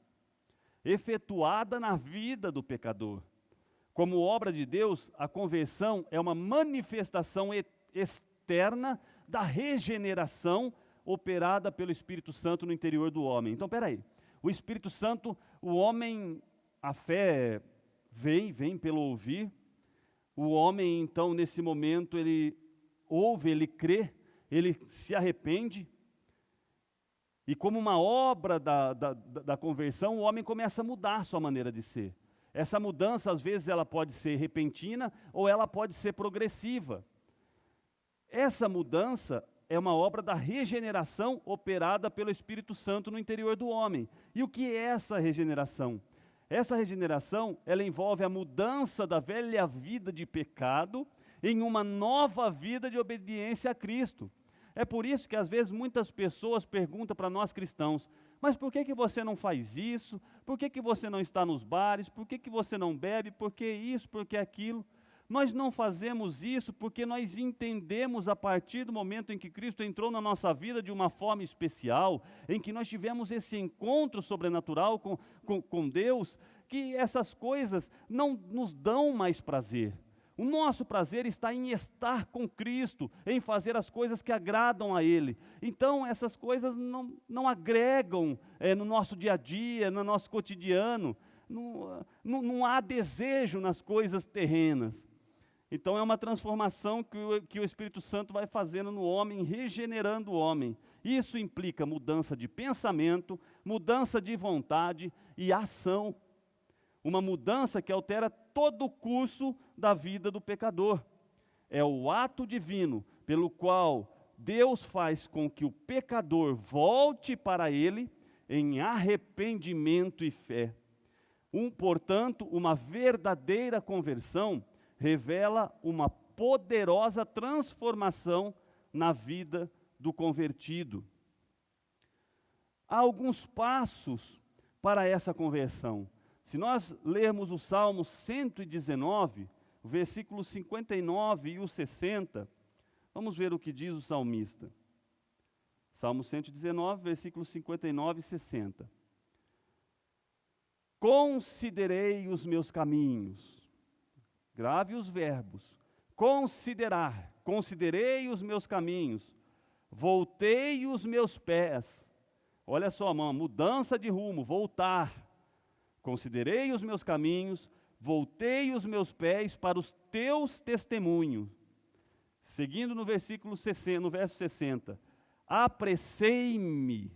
efetuada na vida do pecador. Como obra de Deus, a conversão é uma manifestação externa da regeneração operada pelo Espírito Santo no interior do homem. Então, peraí, o Espírito Santo, o homem, a fé vem pelo ouvir. O homem, então, nesse momento, ele ouve, ele crê, ele se arrepende. E como uma obra da conversão, o homem começa a mudar a sua maneira de ser. Essa mudança, às vezes, ela pode ser repentina ou ela pode ser progressiva. Essa mudança é uma obra da regeneração operada pelo Espírito Santo no interior do homem. E o que é essa regeneração? Essa regeneração, ela envolve a mudança da velha vida de pecado em uma nova vida de obediência a Cristo. É por isso que às vezes muitas pessoas perguntam para nós cristãos: mas por que você não faz isso? Por que você não está nos bares? Por que você não bebe? Por que isso? Por que aquilo? Nós não fazemos isso porque nós entendemos a partir do momento em que Cristo entrou na nossa vida de uma forma especial, em que nós tivemos esse encontro sobrenatural com Deus, que essas coisas não nos dão mais prazer. O nosso prazer está em estar com Cristo, em fazer as coisas que agradam a Ele. Então, essas coisas não agregam no nosso dia a dia, no nosso cotidiano. Não há desejo nas coisas terrenas. Então, é uma transformação que o Espírito Santo vai fazendo no homem, regenerando o homem. Isso implica mudança de pensamento, mudança de vontade e ação. Uma mudança que altera todo o curso da vida do pecador. É o ato divino pelo qual Deus faz com que o pecador volte para Ele em arrependimento e fé. Portanto, uma verdadeira conversão revela uma poderosa transformação na vida do convertido. Há alguns passos para essa conversão. Se nós lermos o Salmo 119, o versículo 59 e o 60, vamos ver o que diz o salmista. Salmo 119, versículos 59 e 60. Considerei os meus caminhos. Grave os verbos. Considerar. Considerei os meus caminhos. Voltei os meus pés. Olha só, uma mudança de rumo, voltar. Considerei os meus caminhos, voltei os meus pés para os teus testemunhos. Seguindo no versículo 60, no verso 60. Apressei-me.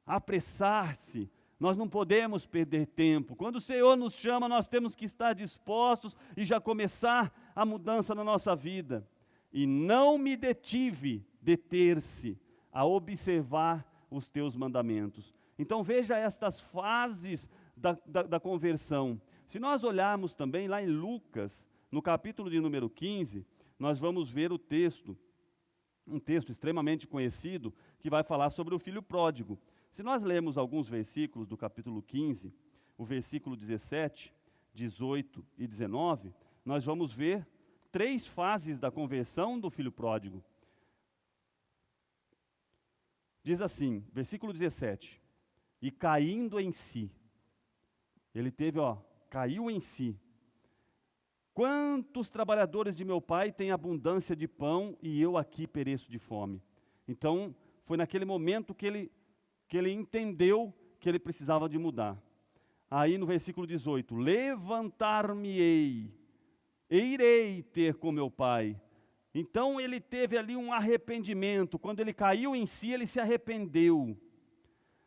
Apressar-se. Nós não podemos perder tempo. Quando o Senhor nos chama, nós temos que estar dispostos e já começar a mudança na nossa vida. E não me deter-se a observar os teus mandamentos. Então veja estas fases da conversão. Se nós olharmos também lá em Lucas, no capítulo de número 15, nós vamos ver o texto, um texto extremamente conhecido, que vai falar sobre o filho pródigo. Se nós lermos alguns versículos do capítulo 15, o versículo 17, 18 e 19, nós vamos ver 3 fases da conversão do filho pródigo. Diz assim, versículo 17, e caindo em si, ele caiu em si. Quantos trabalhadores de meu pai têm abundância de pão e eu aqui pereço de fome? Então, foi naquele momento que ele entendeu que ele precisava de mudar. Aí no versículo 18, levantar-me-ei, e irei ter com meu pai. Então ele teve ali um arrependimento. Quando ele caiu em si, ele se arrependeu.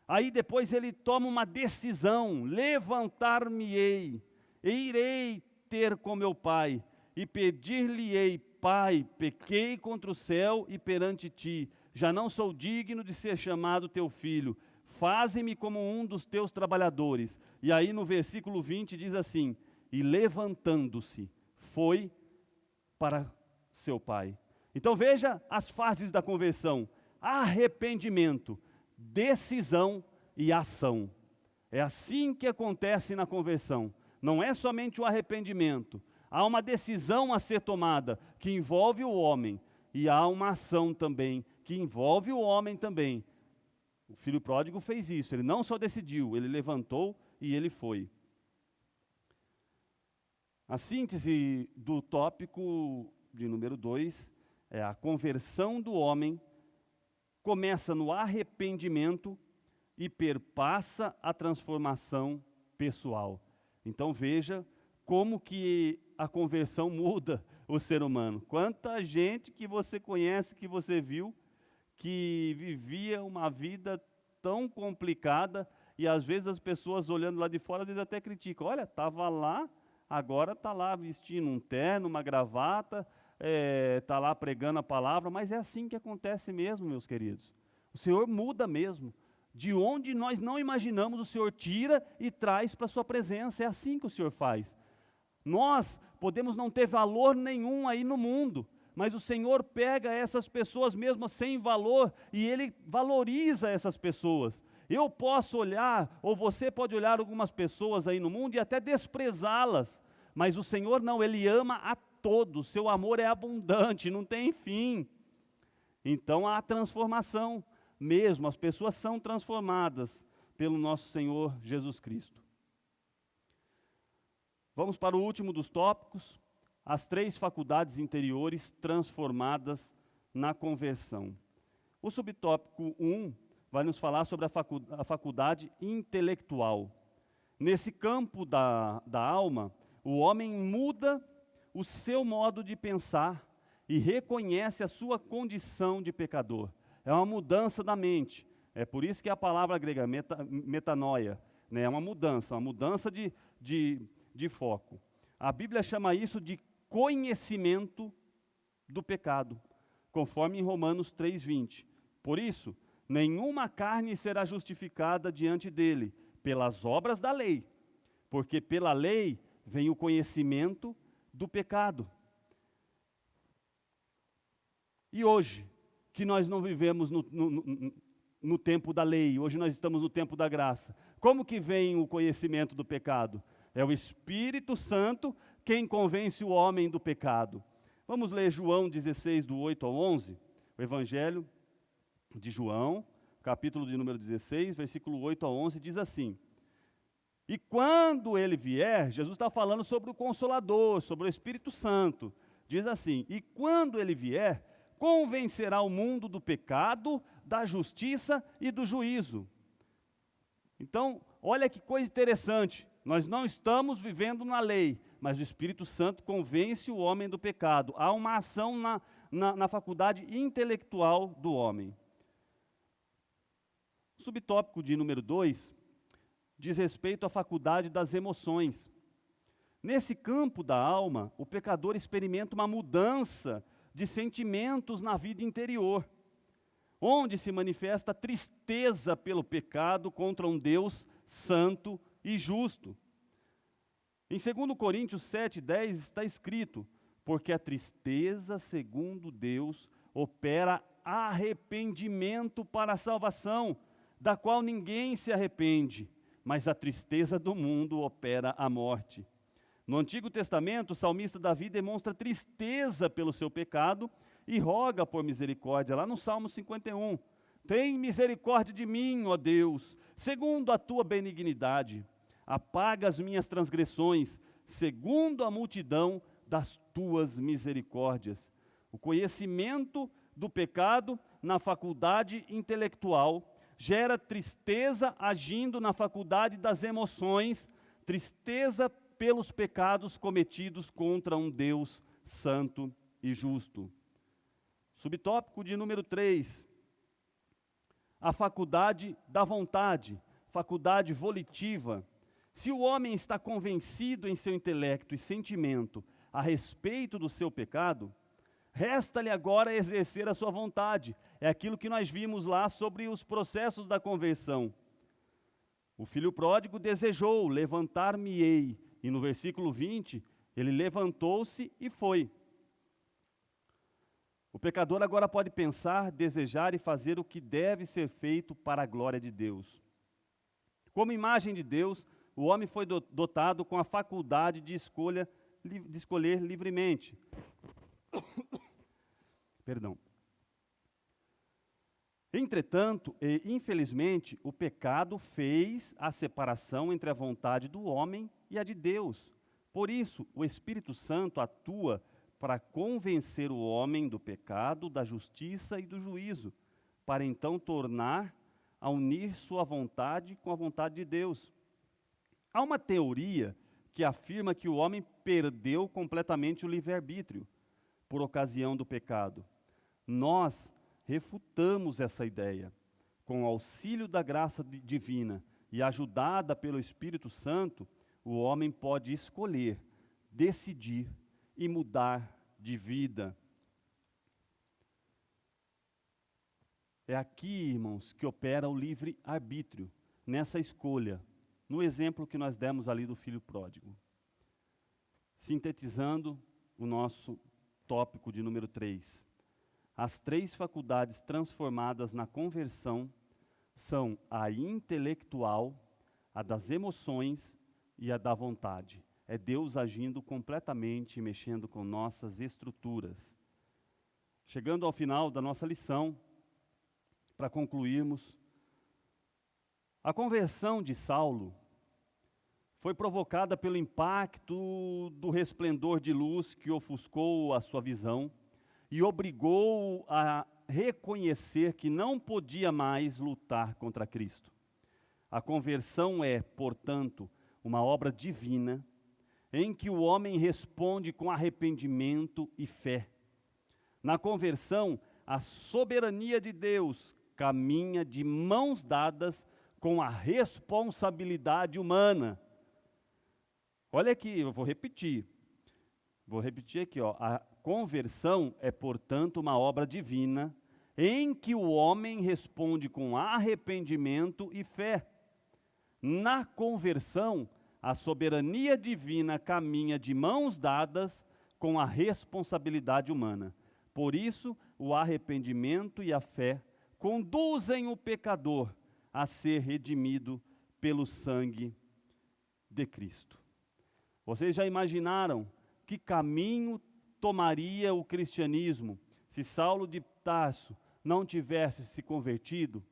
Aí depois ele toma uma decisão, levantar-me-ei, e irei ter com meu pai, e pedir-lhe-ei, Pai, pequei contra o céu e perante ti, já não sou digno de ser chamado teu filho, faze-me como um dos teus trabalhadores. E aí no versículo 20 diz assim, e levantando-se, foi para seu pai. Então veja as fases da conversão, arrependimento, decisão e ação. É assim que acontece na conversão. Não é somente o arrependimento. Há uma decisão a ser tomada que envolve o homem. E há uma ação também que envolve o homem também. O filho pródigo fez isso. Ele não só decidiu, ele levantou e ele foi. A síntese do tópico de número 2 é a conversão do homem começa no arrependimento e perpassa a transformação pessoal. Então veja como que a conversão muda o ser humano. Quanta gente que você conhece, que você viu, que vivia uma vida tão complicada, e às vezes as pessoas olhando lá de fora, às vezes até criticam. Olha, estava lá, agora está lá vestindo um terno, uma gravata, está lá pregando a palavra, mas é assim que acontece mesmo, meus queridos. O Senhor muda mesmo. De onde nós não imaginamos, o Senhor tira e traz para a sua presença. É assim que o Senhor faz. Nós podemos não ter valor nenhum aí no mundo, mas o Senhor pega essas pessoas mesmo sem valor e Ele valoriza essas pessoas. Eu posso olhar, ou você pode olhar algumas pessoas aí no mundo e até desprezá-las, mas o Senhor não, Ele ama a todos, seu amor é abundante, não tem fim. Então há transformação mesmo, as pessoas são transformadas pelo nosso Senhor Jesus Cristo. Vamos para o último dos tópicos, as 3 faculdades interiores transformadas na conversão. O subtópico 1 vai nos falar sobre a faculdade intelectual. Nesse campo da alma, o homem muda o seu modo de pensar e reconhece a sua condição de pecador. É uma mudança da mente. É por isso que a palavra grega metanoia, né, é uma mudança de foco. A Bíblia chama isso de conhecimento do pecado, conforme em Romanos 3:20. Por isso, nenhuma carne será justificada diante dele pelas obras da lei, porque pela lei vem o conhecimento do pecado. E hoje, que nós não vivemos no tempo da lei, hoje nós estamos no tempo da graça. Como que vem o conhecimento do pecado? É o Espírito Santo quem convence o homem do pecado. Vamos ler João 16, do 8 ao 11, o Evangelho de João, capítulo de número 16, versículo 8 a 11, diz assim: E quando ele vier, Jesus está falando sobre o Consolador, sobre o Espírito Santo, diz assim: E quando ele vier, convencerá o mundo do pecado, da justiça e do juízo. Então, olha que coisa interessante, nós não estamos vivendo na lei, mas o Espírito Santo convence o homem do pecado. Há uma ação na faculdade intelectual do homem. Subtópico de número 2 diz respeito à faculdade das emoções. Nesse campo da alma, o pecador experimenta uma mudança de sentimentos na vida interior, onde se manifesta tristeza pelo pecado contra um Deus santo e justo. Em 2 Coríntios 7:10 está escrito: porque a tristeza, segundo Deus, opera arrependimento para a salvação, da qual ninguém se arrepende, mas a tristeza do mundo opera a morte. No Antigo Testamento, o salmista Davi demonstra tristeza pelo seu pecado e roga por misericórdia, lá no Salmo 51. Tem misericórdia de mim, ó Deus, segundo a tua benignidade. Apaga as minhas transgressões, segundo a multidão das tuas misericórdias. O conhecimento do pecado na faculdade intelectual gera tristeza agindo na faculdade das emoções, tristeza pelos pecados cometidos contra um Deus santo e justo. Subtópico de número 3, a faculdade da vontade, faculdade volitiva. Se o homem está convencido em seu intelecto e sentimento a respeito do seu pecado, resta-lhe agora exercer a sua vontade. É aquilo que nós vimos lá sobre os processos da conversão. O filho pródigo desejou, levantar-me-ei. E no versículo 20, ele levantou-se e foi. O pecador agora pode pensar, desejar e fazer o que deve ser feito para a glória de Deus. Como imagem de Deus, o homem foi dotado com a faculdade de escolher livremente. Perdão. Entretanto, e infelizmente, o pecado fez a separação entre a vontade do homem e a de Deus. Por isso, o Espírito Santo atua para convencer o homem do pecado, da justiça e do juízo, para então tornar a unir sua vontade com a vontade de Deus. Há uma teoria que afirma que o homem perdeu completamente o livre-arbítrio por ocasião do pecado. Nós refutamos essa ideia, com o auxílio da graça divina e ajudada pelo Espírito Santo, o homem pode escolher, decidir e mudar de vida. É aqui, irmãos, que opera o livre-arbítrio, nessa escolha, no exemplo que nós demos ali do filho pródigo. Sintetizando o nosso tópico de número 3. As 3 faculdades transformadas na conversão são a intelectual, a das emoções e a da vontade. É Deus agindo completamente e mexendo com nossas estruturas. Chegando ao final da nossa lição, para concluirmos, a conversão de Saulo foi provocada pelo impacto do resplendor de luz que ofuscou a sua visão e obrigou a reconhecer que não podia mais lutar contra Cristo. A conversão é, portanto, uma obra divina em que o homem responde com arrependimento e fé. Na conversão, a soberania de Deus caminha de mãos dadas com a responsabilidade humana. Olha aqui, eu vou repetir aqui, ó. A conversão é, portanto, uma obra divina em que o homem responde com arrependimento e fé. Na conversão, a soberania divina caminha de mãos dadas com a responsabilidade humana. Por isso, o arrependimento e a fé conduzem o pecador a ser redimido pelo sangue de Cristo. Vocês já imaginaram que caminho tomaria o cristianismo se Saulo de Tarso não tivesse se convertido?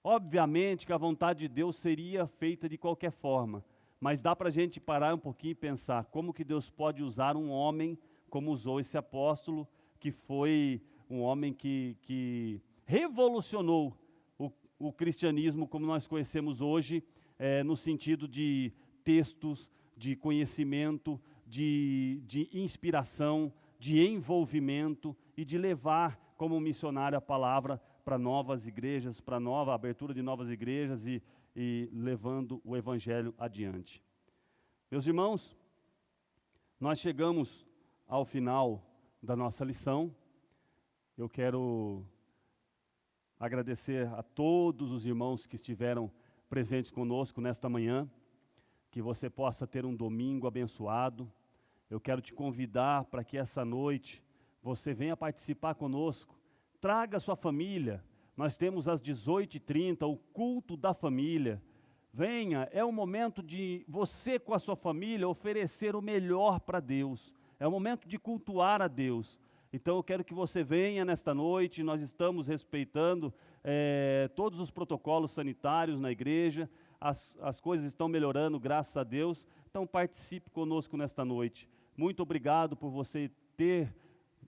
Obviamente que a vontade de Deus seria feita de qualquer forma, mas dá para a gente parar um pouquinho e pensar como que Deus pode usar um homem como usou esse apóstolo, que foi um homem que revolucionou o cristianismo como nós conhecemos hoje, no sentido de textos, de conhecimento, de inspiração, de envolvimento e de levar como missionário a palavra para novas igrejas, para nova abertura de novas igrejas e levando o evangelho adiante. Meus irmãos, nós chegamos ao final da nossa lição. Eu quero agradecer a todos os irmãos que estiveram presentes conosco nesta manhã, que você possa ter um domingo abençoado. Eu quero te convidar para que essa noite você venha participar conosco. Traga sua família. Nós temos às 18h30 o culto da família. Venha, é o momento de você com a sua família oferecer o melhor para Deus. É o momento de cultuar a Deus. Então eu quero que você venha nesta noite. Nós estamos respeitando todos os protocolos sanitários na igreja. As coisas estão melhorando, graças a Deus. Então participe conosco nesta noite. Muito obrigado por você ter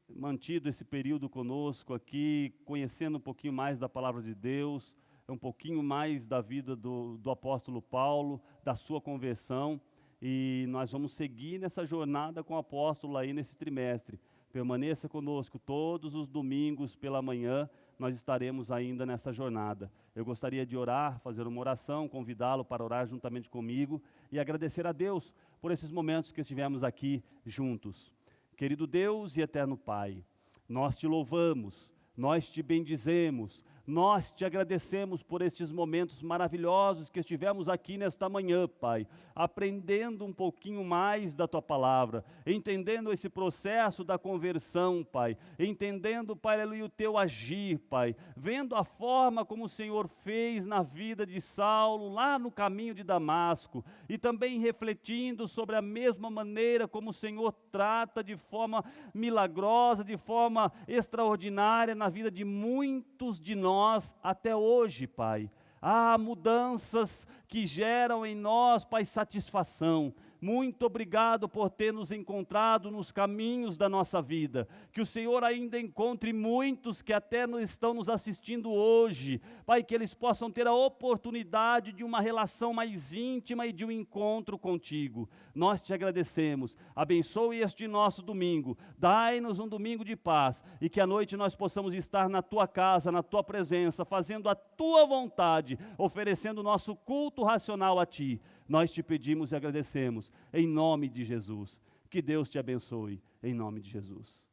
mantido esse período conosco aqui, conhecendo um pouquinho mais da palavra de Deus, um pouquinho mais da vida do apóstolo Paulo, da sua conversão. E nós vamos seguir nessa jornada com o apóstolo aí nesse trimestre. Permaneça conosco todos os domingos pela manhã. Nós estaremos ainda nessa jornada. Eu gostaria de orar, fazer uma oração, convidá-lo para orar juntamente comigo e agradecer a Deus por esses momentos que estivemos aqui juntos. Querido Deus e eterno Pai, nós te louvamos, nós te bendizemos, nós te agradecemos por estes momentos maravilhosos que estivemos aqui nesta manhã, Pai, aprendendo um pouquinho mais da Tua palavra, entendendo esse processo da conversão, Pai, entendendo, Pai, aleluia, o Teu agir, Pai, vendo a forma como o Senhor fez na vida de Saulo, lá no caminho de Damasco, e também refletindo sobre a mesma maneira como o Senhor trata de forma milagrosa, de forma extraordinária na vida de muitos de nós até hoje, Pai. Há mudanças que geram em nós, Pai, satisfação. Muito obrigado por ter nos encontrado nos caminhos da nossa vida. Que o Senhor ainda encontre muitos que até estão nos assistindo hoje. Pai, que eles possam ter a oportunidade de uma relação mais íntima e de um encontro contigo. Nós te agradecemos. Abençoe este nosso domingo. Dai-nos um domingo de paz e que à noite nós possamos estar na tua casa, na tua presença, fazendo a tua vontade, oferecendo o nosso culto racional a ti. Nós te pedimos e agradecemos, em nome de Jesus. Que Deus te abençoe, em nome de Jesus.